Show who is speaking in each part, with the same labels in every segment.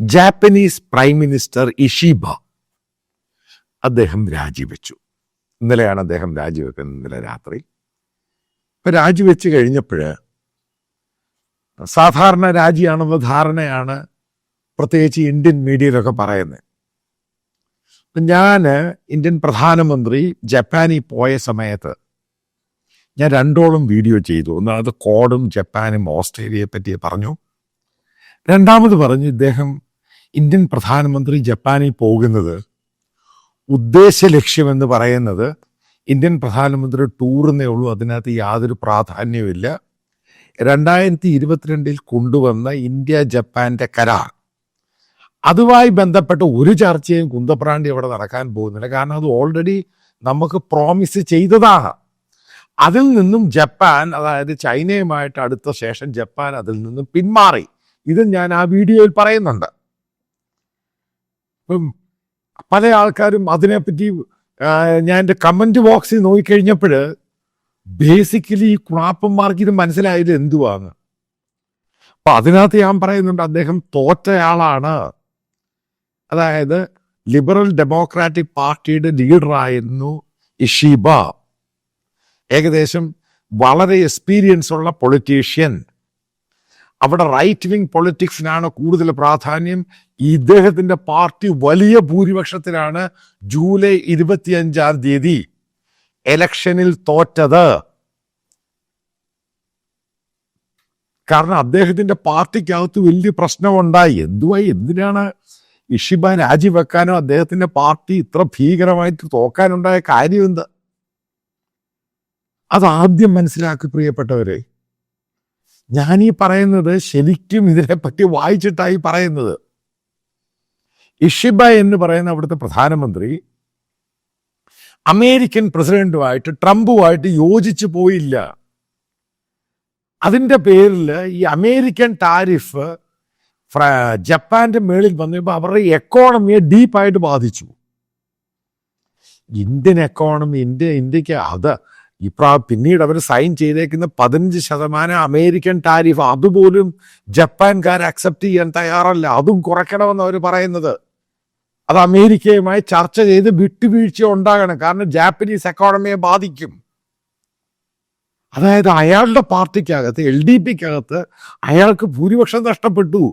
Speaker 1: Japanese prime minister Ishiba അദ്ദേഹം രാജിവെച്ചു. ഇന്നലെയാണ് അദ്ദേഹം രാജിവെക്കുന്നത്, ഇന്നലെ രാത്രി. ഇപ്പം രാജിവെച്ച് കഴിഞ്ഞപ്പോൾ സാധാരണ രാജിയാണെന്ന ധാരണയാണ് പ്രത്യേകിച്ച് ഇന്ത്യൻ മീഡിയയിലൊക്കെ പറയുന്നത്. ഞാൻ ഇന്ത്യൻ പ്രധാനമന്ത്രി ജപ്പാനിൽ പോയ സമയത്ത് ഞാൻ രണ്ടോളം വീഡിയോ ചെയ്തു. ഒന്നാമത് കോഡും ജപ്പാനും ഓസ്ട്രേലിയയെ പറ്റി പറഞ്ഞു. രണ്ടാമത് പറഞ്ഞു ഇദ്ദേഹം ഇന്ത്യൻ പ്രധാനമന്ത്രി ജപ്പാനിൽ പോകുന്നത് ഉദ്ദേശ ലക്ഷ്യമെന്ന് പറയുന്നത് ഇന്ത്യൻ പ്രധാനമന്ത്രി ടൂറിനേ ഉള്ളൂ, അതിനകത്ത് യാതൊരു പ്രാധാന്യവുമില്ല. 2022 കൊണ്ടുവന്ന ഇന്ത്യ ജപ്പാന്റെ കരാർ, അതുമായി ബന്ധപ്പെട്ട ഒരു ചർച്ചയും കുന്തപ്രാണ്ടി അവിടെ നടക്കാൻ പോകുന്നില്ല. കാരണം അത് ഓൾറെഡി നമുക്ക് പ്രോമിസ് ചെയ്തതാണ്. അതിൽ നിന്നും ജപ്പാൻ, അതായത് ചൈനയുമായിട്ട് അടുത്ത ശേഷം ജപ്പാൻ അതിൽ നിന്നും പിന്മാറി. ഇത് ഞാൻ ആ വീഡിയോയിൽ പറയുന്നുണ്ട്. ഇപ്പം പല ആൾക്കാരും അതിനെപ്പറ്റി ഞാൻ എൻ്റെ കമൻറ്റ് ബോക്സിൽ നോക്കിക്കഴിഞ്ഞപ്പോൾ ബേസിക്കലി ഈ കുണാപ്പന്മാർക്ക് ഇത് മനസ്സിലായത് എന്തുവാണ്. അപ്പം അതിനകത്ത് ഞാൻ പറയുന്നുണ്ട് അദ്ദേഹം തോറ്റയാളാണ്. അതായത് ലിബറൽ ഡെമോക്രാറ്റിക് പാർട്ടിയുടെ ലീഡറായിരുന്നു ഇഷിബ. ഏകദേശം വളരെ എക്സ്പീരിയൻസ് ഉള്ള പൊളിറ്റീഷ്യൻ. അവിടെ റൈറ്റ് വിങ് പൊളിറ്റിക്സിനാണ് കൂടുതൽ പ്രാധാന്യം. ഇദ്ദേഹത്തിൻ്റെ പാർട്ടി വലിയ ഭൂരിപക്ഷത്തിലാണ് ജൂലൈ 25 എലക്ഷനിൽ തോറ്റത്. കാരണം അദ്ദേഹത്തിൻ്റെ പാർട്ടിക്കകത്ത് വലിയ പ്രശ്നമുണ്ടായി. എന്തിനാണ് ഇഷിബ രാജിവെക്കാനോ അദ്ദേഹത്തിൻ്റെ പാർട്ടി ഇത്ര ഭീകരമായിട്ട് തോക്കാനുണ്ടായ കാര്യം എന്ത്? അതാദ്യം മനസ്സിലാക്കി പ്രിയപ്പെട്ടവരെ. ഞാനീ പറയുന്നത് ശരിക്കും ഇതിനെപ്പറ്റി വായിച്ചിട്ടായി പറയുന്നത്. ഇഷിബ എന്ന് പറയുന്ന അവിടുത്തെ പ്രധാനമന്ത്രി അമേരിക്കൻ പ്രസിഡന്റുമായിട്ട് ട്രംപുമായിട്ട് യോജിച്ചു പോയില്ല. അതിൻ്റെ പേരിൽ ഈ അമേരിക്കൻ ടാരിഫ് ജപ്പാന്റെ മേളിൽ വന്നപ്പോൾ അവരുടെ എക്കോണമിയെ ഡീപ്പായിട്ട് ബാധിച്ചു. ഇന്ത്യൻ എക്കോണമി, ഇന്ത്യക്ക് അത് പിന്നീട് അവർ സൈൻ ചെയ്തേക്കുന്ന 15% അമേരിക്കൻ ടാരിഫ്, അതുപോലും ജപ്പാൻകാർ അക്സെപ്റ്റ് ചെയ്യാൻ തയ്യാറല്ല. അതും കുറയ്ക്കണമെന്ന് അവർ പറയുന്നത്. അത് അമേരിക്കയുമായി ചർച്ച ചെയ്ത് വിട്ടുവീഴ്ച ഉണ്ടാകണം. കാരണം ജാപ്പനീസ് എക്കോണമിയെ ബാധിക്കും. അതായത് അയാളുടെ പാർട്ടിക്കകത്ത്, LDPക്കകത്ത് അയാൾക്ക് ഭൂരിപക്ഷം നഷ്ടപ്പെട്ടു.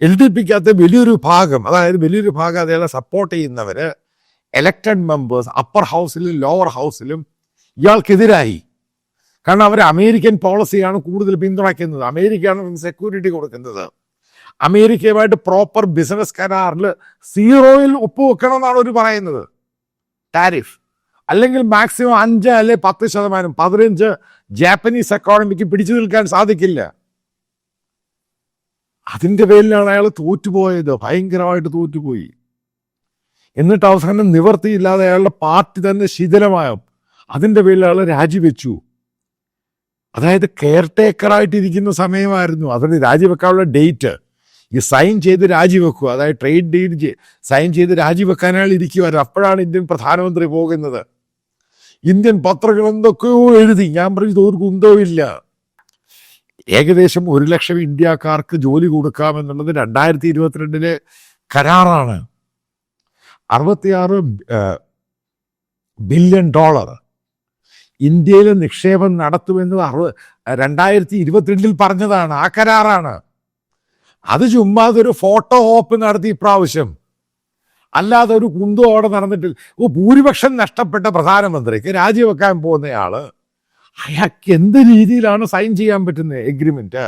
Speaker 1: LDPക്കകത്ത് വലിയൊരു ഭാഗം അയാളെ സപ്പോർട്ട് ചെയ്യുന്നവർ, എലക്റ്റഡ് മെമ്പേഴ്സ് അപ്പർ ഹൗസിലും ലോവർ ഹൗസിലും ഇയാൾക്കെതിരായി. കാരണം അവർ അമേരിക്കൻ പോളിസിയാണ് കൂടുതൽ പിന്തുണയ്ക്കുന്നത്. അമേരിക്കയാണ് സെക്യൂരിറ്റി കൊടുക്കുന്നത്. അമേരിക്കയുമായിട്ട് പ്രോപ്പർ ബിസിനസ് കരാറിൽ 0 ഒപ്പുവെക്കണം എന്നാണ് അവർ പറയുന്നത് ടാരിഫ്. അല്ലെങ്കിൽ മാക്സിമം 5 അല്ലെ 10%, 15 ജാപ്പനീസ് എക്കോണമിക്ക് പിടിച്ചു നിൽക്കാൻ സാധിക്കില്ല. അതിൻ്റെ പേരിലാണ് അയാൾ തോറ്റുപോയത്, ഭയങ്കരമായിട്ട് തോറ്റുപോയി. എന്നിട്ട് അവസാനം നിവർത്തിയില്ലാതെ അയാളുടെ പാർട്ടി തന്നെ ശിഥിലമായോ. അതിൻ്റെ പേരിൽ അയാൾ രാജിവെച്ചു. അതായത് കെയർ ടേക്കറായിട്ടിരിക്കുന്ന സമയമായിരുന്നു. അതിന് രാജിവെക്കാനുള്ള ഡേറ്റ് ഈ സൈൻ ചെയ്ത് രാജിവെക്കുക, അതായത് ട്രേഡ് ഡീൽ സൈൻ ചെയ്ത് രാജിവെക്കാൻ അയാൾ ഇരിക്കുമായിരുന്നു. അപ്പോഴാണ് ഇന്ത്യൻ പ്രധാനമന്ത്രി പോകുന്നത്. ഇന്ത്യൻ പത്രങ്ങൾ എന്തൊക്കെയോ എഴുതി. ഞാൻ പറഞ്ഞു ഒരു കുന്തവുമില്ല. ഏകദേശം 1 ലക്ഷം ഇന്ത്യക്കാർക്ക് ജോലി കൊടുക്കാമെന്നുള്ളത് 2022 കരാറാണ്. $66 ബില്യൺ ഇന്ത്യയിൽ നിക്ഷേപം നടത്തുമെന്ന് 2022 പറഞ്ഞതാണ്. ആ കരാറാണ്. അത് ചുമ്മാതൊരു ഫോട്ടോ ഓപ്പ് നടത്തി ഇപ്രാവശ്യം, അല്ലാതെ ഒരു കുന്തോടെ നടന്നിട്ട്. ഭൂരിപക്ഷം നഷ്ടപ്പെട്ട പ്രധാനമന്ത്രിക്ക് രാജിവെക്കാൻ പോകുന്നയാള് അയാൾക്ക് എന്ത് രീതിയിലാണ് സൈൻ ചെയ്യാൻ പറ്റുന്നത് എഗ്രിമെന്റ്?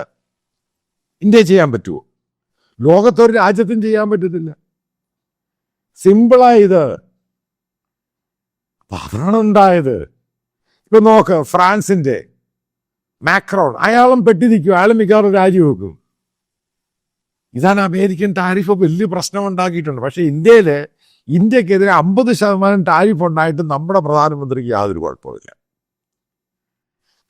Speaker 1: ഇന്ത്യ ചെയ്യാൻ പറ്റുമോ? ലോകത്തൊരു രാജ്യത്തും ചെയ്യാൻ പറ്റത്തില്ല. സിമ്പിളായത്. അപ്പൊ അതാണ് ഉണ്ടായത്. ഇപ്പൊ നോക്ക്, ഫ്രാൻസിന്റെ മാക്രോൺ, അയാളും പെട്ടിരിക്കും. അയാളും മിക്കവാറും രാജിവെക്കും. ഇതാണ് അമേരിക്കൻ ടാരിഫ് വലിയ പ്രശ്നം ഉണ്ടാക്കിയിട്ടുണ്ട്. പക്ഷെ ഇന്ത്യക്കെതിരെ 50% ടാരിഫ് ഉണ്ടായിട്ട് നമ്മുടെ പ്രധാനമന്ത്രിക്ക് യാതൊരു കുഴപ്പമില്ല.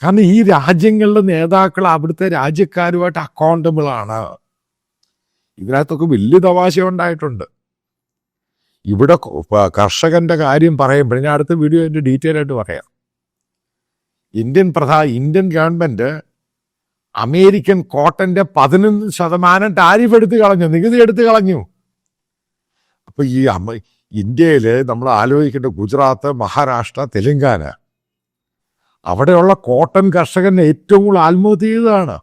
Speaker 1: കാരണം ഈ രാജ്യങ്ങളുടെ നേതാക്കൾ അവിടുത്തെ രാജ്യക്കാരുമായിട്ട് അക്കൗണ്ടബിൾ ആണ്. ഇതിനകത്തൊക്കെ വലിയ തമാശ ഉണ്ടായിട്ടുണ്ട്. ഇവിടെ കർഷകന്റെ കാര്യം പറയുമ്പോൾ ഞാൻ അടുത്ത വീഡിയോ ഡീറ്റെയിൽ ആയിട്ട് പറയാം. ഇന്ത്യൻ ഗവൺമെന്റ് അമേരിക്കൻ കോട്ടന്റെ 11% ടാരിഫ് എടുത്തു കളഞ്ഞു, നികുതി എടുത്തു കളഞ്ഞു. അപ്പൊ ഈ ഇന്ത്യയില് നമ്മൾ ആലോചിക്കേണ്ട ഗുജറാത്ത്, മഹാരാഷ്ട്ര, തെലങ്കാന, അവിടെയുള്ള കോട്ടൺ കർഷകൻ ഏറ്റവും കൂടുതൽ ആത്മഹത്യ ചെയ്തതാണ്.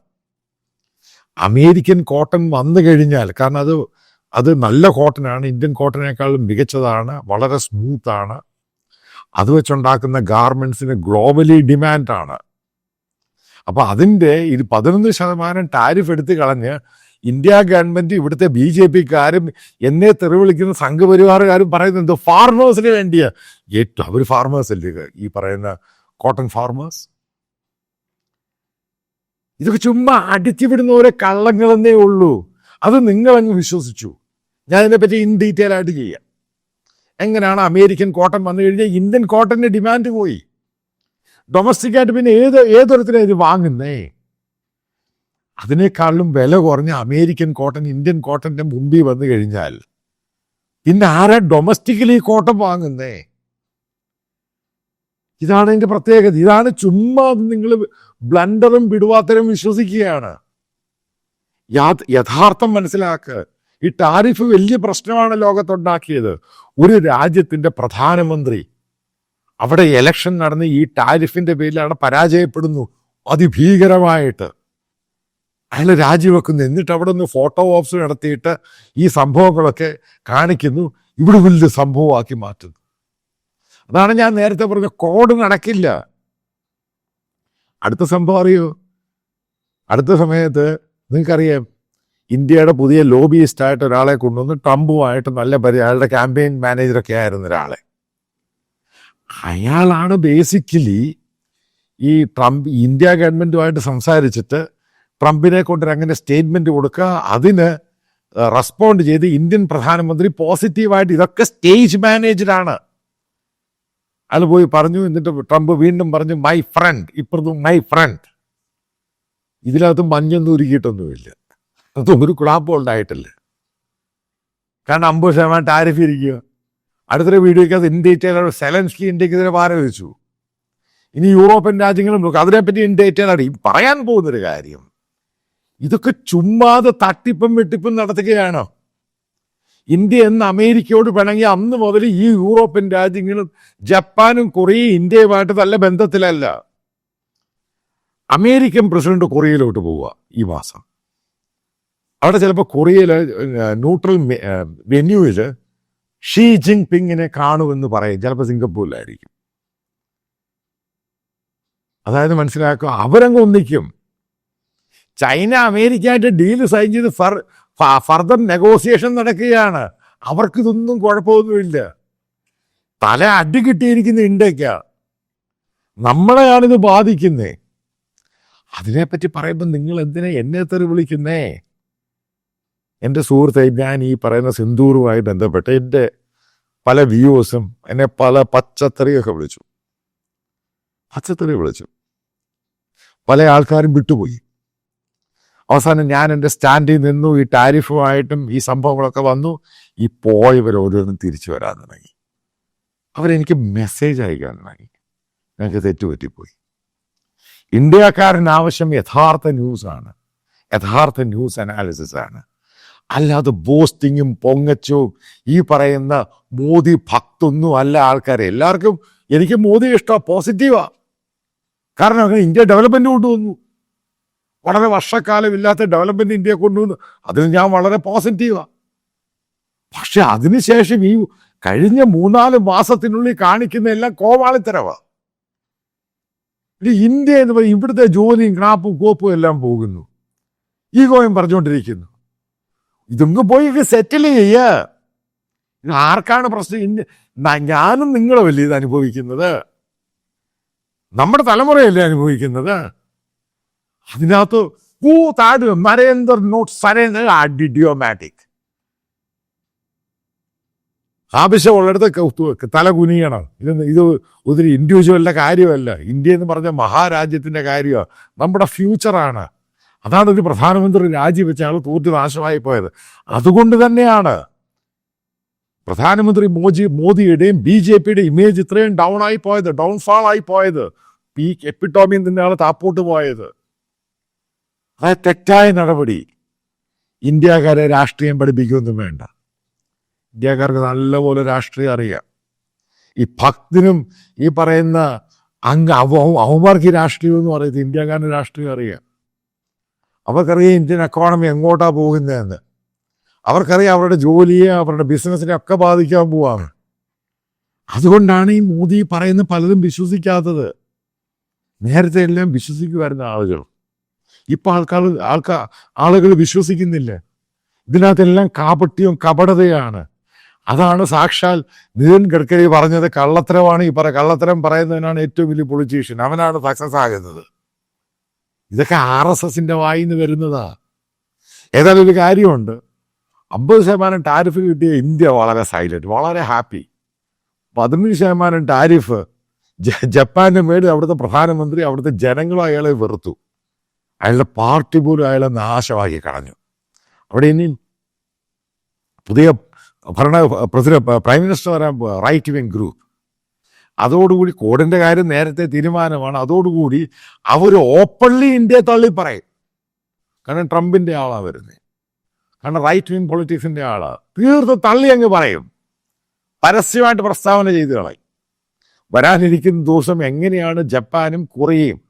Speaker 1: അമേരിക്കൻ കോട്ടൺ വന്നു കഴിഞ്ഞാൽ, കാരണം അത് നല്ല കോട്ടനാണ്, ഇന്ത്യൻ കോട്ടനേക്കാളും മികച്ചതാണ്, വളരെ സ്മൂത്താണ്. അത് വെച്ചുണ്ടാക്കുന്ന ഗാർമെന്റ്സിന് ഗ്ലോബലി ഡിമാൻഡാണ്. അപ്പൊ അതിൻ്റെ 11% ടാരിഫ് എടുത്ത് കളഞ്ഞ് ഇന്ത്യ ഗവൺമെന്റ്, ഇവിടുത്തെ BJP-ക്കാരും എന്നെ തെറിവിളിക്കുന്ന സംഘപരിവാറുകാരും പറയുന്നത് ഫാർമേഴ്സിന് വേണ്ടിയ ഏറ്റവും, അവർ ഫാർമേഴ്സ് അല്ലേ ഈ പറയുന്ന കോട്ടൺ ഫാർമേഴ്സ്? ഇതൊക്കെ ചുമ്മാ അടിച്ചുവിടുന്ന ഓരോ കള്ളങ്ങളെന്നേ ഉള്ളൂ. അത് നിങ്ങളങ്ങ് വിശ്വസിച്ചു. ഞാൻ ഇതിനെപ്പറ്റി ഇൻ ഡീറ്റെയിൽ ആയിട്ട് ചെയ്യാം. എങ്ങനെയാണ് അമേരിക്കൻ കോട്ടൺ വന്നു കഴിഞ്ഞാൽ ഇന്ത്യൻ കോട്ടന്റെ ഡിമാൻഡ് പോയി. ഡൊമസ്റ്റിക് ആയിട്ട് പിന്നെ ഏതൊരുത്തിനാണ് ഇത് വാങ്ങുന്നേ? അതിനേക്കാളും വില കുറഞ്ഞ അമേരിക്കൻ കോട്ടൺ ഇന്ത്യൻ കോട്ടന്റെ മുമ്പിൽ വന്നു കഴിഞ്ഞാൽ പിന്നെ ആരാ ഡൊമസ്റ്റിക്കലി കോട്ടൺ വാങ്ങുന്നേ? ഇതാണ് അതിന്റെ പ്രത്യേകത. ഇതാണ് ചുമ്മാ നിങ്ങൾ ബ്ലണ്ടറും പിടുവാത്തരും വിശ്വസിക്കുകയാണ്. യഥാർത്ഥം മനസ്സിലാക്കുക. ഈ ടാരിഫ് വലിയ പ്രശ്നമാണ് ലോകത്തുണ്ടാക്കിയത്. ഒരു രാജ്യത്തിന്റെ പ്രധാനമന്ത്രി അവിടെ ഇലക്ഷൻ നടന്ന് ഈ ടാരിഫിന്റെ പേരിലാണ് പരാജയപ്പെടുന്നു അതിഭീകരമായിട്ട്. അയാൾ രാജിവെക്കുന്നു. എന്നിട്ട് അവിടെ നിന്ന് ഫോട്ടോ ഓപ്സ് നടത്തിയിട്ട് ഈ സംഭവങ്ങളൊക്കെ കാണിക്കുന്നു, ഇവിടെ വലിയ സംഭവമാക്കി മാറ്റുന്നു. അതാണ് ഞാൻ നേരത്തെ പറഞ്ഞ കോഡ് നടക്കില്ല. അടുത്ത സംഭവം അറിയോ? അടുത്ത സമയത്ത് നിങ്ങൾക്കറിയാം, ഇന്ത്യയുടെ പുതിയ ലോബിയിസ്റ്റായിട്ട് ഒരാളെ കൊണ്ടുവന്ന് ട്രംപുമായിട്ട് നല്ല അയാളുടെ ക്യാമ്പയിൻ മാനേജറൊക്കെ ആയിരുന്ന ഒരാളെ. അയാളാണ് ബേസിക്കലി ഈ ഇന്ത്യ ഗവൺമെന്റുമായിട്ട് സംസാരിച്ചിട്ട് ട്രംപിനെ കൊണ്ട് അങ്ങനെ സ്റ്റേറ്റ്മെന്റ് കൊടുക്കുക, അതിന് റെസ്പോണ്ട് ചെയ്ത് ഇന്ത്യൻ പ്രധാനമന്ത്രി പോസിറ്റീവായിട്ട് ഇതൊക്കെ സ്റ്റേജ് മാനേജറാണ്. അയാൾ പോയി പറഞ്ഞു. എന്നിട്ട് ട്രംപ് വീണ്ടും പറഞ്ഞു മൈ ഫ്രണ്ട്, ഇപ്പുറത്തും മൈ ഫ്രണ്ട്. ഇതിനകത്ത് മഞ്ഞൊന്നും ഉരുക്കിയിട്ടൊന്നുമില്ല. അതൊന്നും ഒരു കുഴപ്പം ഉണ്ടായിട്ടില്ല. കാരണം 50% ടാരിഫ് ഇരിക്കുക. അടുത്തൊരു വീഡിയോയ്ക്കകത്ത് ഇന്ത്യയിൽ സെലൻസ്കി ഇന്ത്യക്കെതിരെ ആരോപിച്ചു. ഇനി യൂറോപ്യൻ രാജ്യങ്ങളും നോക്കുക, അതിനെപ്പറ്റി ഇന്ത്യയിലാണ് ഈ പറയാൻ പോകുന്നൊരു കാര്യം. ഇതൊക്കെ ചുമ്മാതെ തട്ടിപ്പും വെട്ടിപ്പും നടത്തുകയാണോ? ഇന്ത്യ എന്ന് അമേരിക്കയോട് പിണങ്ങി അന്ന് മുതൽ ഈ യൂറോപ്യൻ രാജ്യങ്ങളും ജപ്പാനും കൊറിയയും ഇന്ത്യയുമായിട്ട് നല്ല ബന്ധത്തിലല്ല. അമേരിക്കൻ പ്രസിഡന്റ് കൊറിയയിലോട്ട് പോവുക ഈ മാസം. അവിടെ ചിലപ്പോൾ കൊറിയയിലെ ന്യൂട്രൽ വെന്യൂവിൽ ഷീ ജിങ് പിങ്ങിനെ കാണുമെന്ന് പറയും. ചിലപ്പോൾ സിംഗപ്പൂരിലായിരിക്കും. അതായത് മനസ്സിലാക്കുക, അവരങ്ങ് ഒന്നിക്കും. ചൈന അമേരിക്കയായിട്ട് ഡീല് സൈൻ ചെയ്ത് ഫർദർ നെഗോസിയേഷൻ നടക്കുകയാണ്. അവർക്കിതൊന്നും കുഴപ്പമൊന്നുമില്ല. തല അടി കിട്ടിയിരിക്കുന്ന ഇന്ത്യക്ക, നമ്മളെയാണിത് ബാധിക്കുന്നേ. അതിനെപ്പറ്റി പറയുമ്പോൾ നിങ്ങൾ എന്തിനാ എന്നെ തെറി വിളിക്കുന്നേ? എൻ്റെ സുഹൃത്തെ, ഞാൻ ഈ പറയുന്ന സിന്ദൂറുമായി ബന്ധപ്പെട്ട് എൻ്റെ പല വ്യൂവേഴ്സും എന്നെ പല പച്ചത്തറിയൊക്കെ വിളിച്ചു. പല ആൾക്കാരും വിട്ടുപോയി. അവസാനം ഞാൻ എൻ്റെ സ്റ്റാൻഡിൽ നിന്നു. ഈ ടാരിഫുമായിട്ടും ഈ സംഭവങ്ങളൊക്കെ വന്നു. ഈ പോയവർ ഓരോന്നും തിരിച്ചു വരാൻ തുടങ്ങി. അവരെനിക്ക് മെസ്സേജ് അയക്കാൻ തുടങ്ങി. ഞങ്ങൾക്ക് തെറ്റുപറ്റിപ്പോയി. ഇന്ത്യക്കാരന് ആവശ്യം യഥാർത്ഥ ന്യൂസാണ്, യഥാർത്ഥ ന്യൂസ് അനാലിസിസ് ആണ്. അല്ലാതെ ബോസ്റ്റിങ്ങും പൊങ്ങച്ചവും ഈ പറയുന്ന മോദി ഭക്തൊന്നും അല്ല ആൾക്കാരെ. എല്ലാവർക്കും എനിക്ക് മോദി ഇഷ്ടമാണ്, പോസിറ്റീവാ. കാരണം അങ്ങനെ ഇന്ത്യ ഡെവലപ്മെന്റ് കൊണ്ടുവന്നു. വളരെ വർഷക്കാലം ഇല്ലാത്ത ഡെവലപ്മെന്റ് ഇന്ത്യയെ കൊണ്ടുവന്നു. അതിന് ഞാൻ വളരെ പോസിറ്റീവാ. പക്ഷെ അതിനുശേഷം ഈ കഴിഞ്ഞ 3-4 മാസത്തിനുള്ളിൽ കാണിക്കുന്ന എല്ലാം കോമാളിത്തരവാ. ഇന്ത്യ എന്ന് പറയും, ഇവിടുത്തെ ജോലിയും ക്രാപ്പും കോപ്പും എല്ലാം പോകുന്നു. ഈഗോയും പറഞ്ഞുകൊണ്ടിരിക്കുന്നു. ഇതൊന്നും പോയി സെറ്റിൽ ചെയ്യുക. ഇത് ആർക്കാണ് പ്രശ്നം? ഞാനും നിങ്ങളുമല്ലേ ഇത് അനുഭവിക്കുന്നത്? നമ്മുടെ തലമുറയല്ലേ അനുഭവിക്കുന്നത്? അതിനകത്ത് നരേന്ദ്ര നോട്ട് സരേന്ദ്ര ഡിഡിയോമാറ്റിക്. ആവശ്യമുള്ളിടത്ത് തല കുനിയണം. ഇത് ഒരു ഇൻഡിവിജ്വലിന്റെ കാര്യമല്ല. ഇന്ത്യ എന്ന് പറഞ്ഞ മഹാരാജ്യത്തിന്റെ കാര്യമാണ്, നമ്മുടെ ഫ്യൂച്ചറാണ്. അതാണ് ഒരു പ്രധാനമന്ത്രി രാജിവെച്ച ആൾ തോറ്റ് നാശമായി പോയത്. അതുകൊണ്ട് തന്നെയാണ് പ്രധാനമന്ത്രി മോദിയുടെയും BJPയുടെയും ഇമേജ് ഇത്രയും ഡൗൺഫാൾ ആയി പോയത്. പീക്ക് എപ്പിറ്റോമിയിൽ നിന്നാണ് താപ്പോട്ട് പോയത്. അതായത് തെറ്റായ നടപടി. ഇന്ത്യക്കാരെ രാഷ്ട്രീയം പഠിപ്പിക്കുകയൊന്നും വേണ്ട. ഇന്ത്യക്കാർക്ക് നല്ലപോലെ രാഷ്ട്രീയം അറിയാം. ഈ ഭക്തിനും ഈ പറയുന്ന അവന്മാർക്ക് ഈ രാഷ്ട്രീയം എന്ന് പറയുന്നത് ഇന്ത്യക്കാരന് രാഷ്ട്രീയം അറിയാം. അവർക്കറിയാം ഇന്ത്യൻ എക്കോണമി എങ്ങോട്ടാണ് പോകുന്നതെന്ന്. അവർക്കറിയാം അവരുടെ ജോലിയെ അവരുടെ ബിസിനസ്സിനെ ഒക്കെ ബാധിക്കാൻ പോവാണ്. അതുകൊണ്ടാണ് ഈ മോദി പറയുന്ന പലതും വിശ്വസിക്കാത്തത്. നേരത്തെ എല്ലാം വിശ്വസിക്കുമായിരുന്ന ആളുകൾ ഇപ്പം ആളുകൾ വിശ്വസിക്കുന്നില്ല. ഇതിനകത്തെല്ലാം കാപട്യവും കപടതയാണ്. അതാണ് സാക്ഷാൽ നിതിൻ ഗഡ്കരി പറഞ്ഞത്. കള്ളത്തരമാണ് കള്ളത്തരം പറയുന്നതിനാണ് ഏറ്റവും വലിയ പൊളിറ്റീഷ്യൻ, അവനാണ് സക്സസ് ആകുന്നത്. ഇതൊക്കെ RSSന്റെ വായിന്ന് വരുന്നതാ. ഏതായാലും ഒരു കാര്യമുണ്ട്, 50% ടാരിഫ് കിട്ടിയ ഇന്ത്യ വളരെ സൈലന്റ്, വളരെ ഹാപ്പി. 15% ടാരിഫ് ജപ്പാന്റെ മേളിൽ അവിടുത്തെ പ്രധാനമന്ത്രി, അവിടുത്തെ ജനങ്ങളും അയാളെ വെറുത്തു. അയാളുടെ പാർട്ടി പോലും അയാളെ നാശമാക്കി കളഞ്ഞു. അവിടെ ഇനി പുതിയ പ്രൈം മിനിസ്റ്റർ വരാൻ റൈറ്റ് വിങ് ഗ്രൂപ്പ്. അതോടുകൂടി കോഡിൻ്റെ കാര്യം നേരത്തെ തീരുമാനമാണ്. അതോടുകൂടി അവർ ഓപ്പൺലി ഇന്ത്യയെ തള്ളി പറയും. കാരണം ട്രംപിൻ്റെ ആളാണ് വരുന്നത്, കാരണം റൈറ്റ് വിങ് പൊളിറ്റിക്സിൻ്റെ ആളാണ്. തീർത്ത് തള്ളി അങ്ങ് പറയും, പരസ്യമായിട്ട് പ്രസ്താവന ചെയ്ത് കളയും. വരാനിരിക്കുന്ന ദിവസം എങ്ങനെയാണ് ജപ്പാനും കൊറിയയും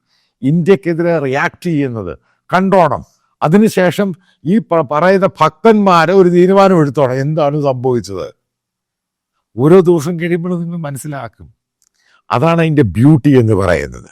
Speaker 1: ഇന്ത്യക്കെതിരെ റിയാക്ട് ചെയ്യുന്നത് കണ്ടോണം. അതിനുശേഷം ഈ പറയുന്ന ഭക്തന്മാരെ ഒരു തീരുമാനം എടുത്തോണം എന്താണ് സംഭവിച്ചത്. ഓരോ ദിവസം കഴിയുമ്പോഴും നിങ്ങൾ മനസ്സിലാക്കും. അതാണ് അതിൻ്റെ ബ്യൂട്ടി എന്ന് പറയുന്നത്.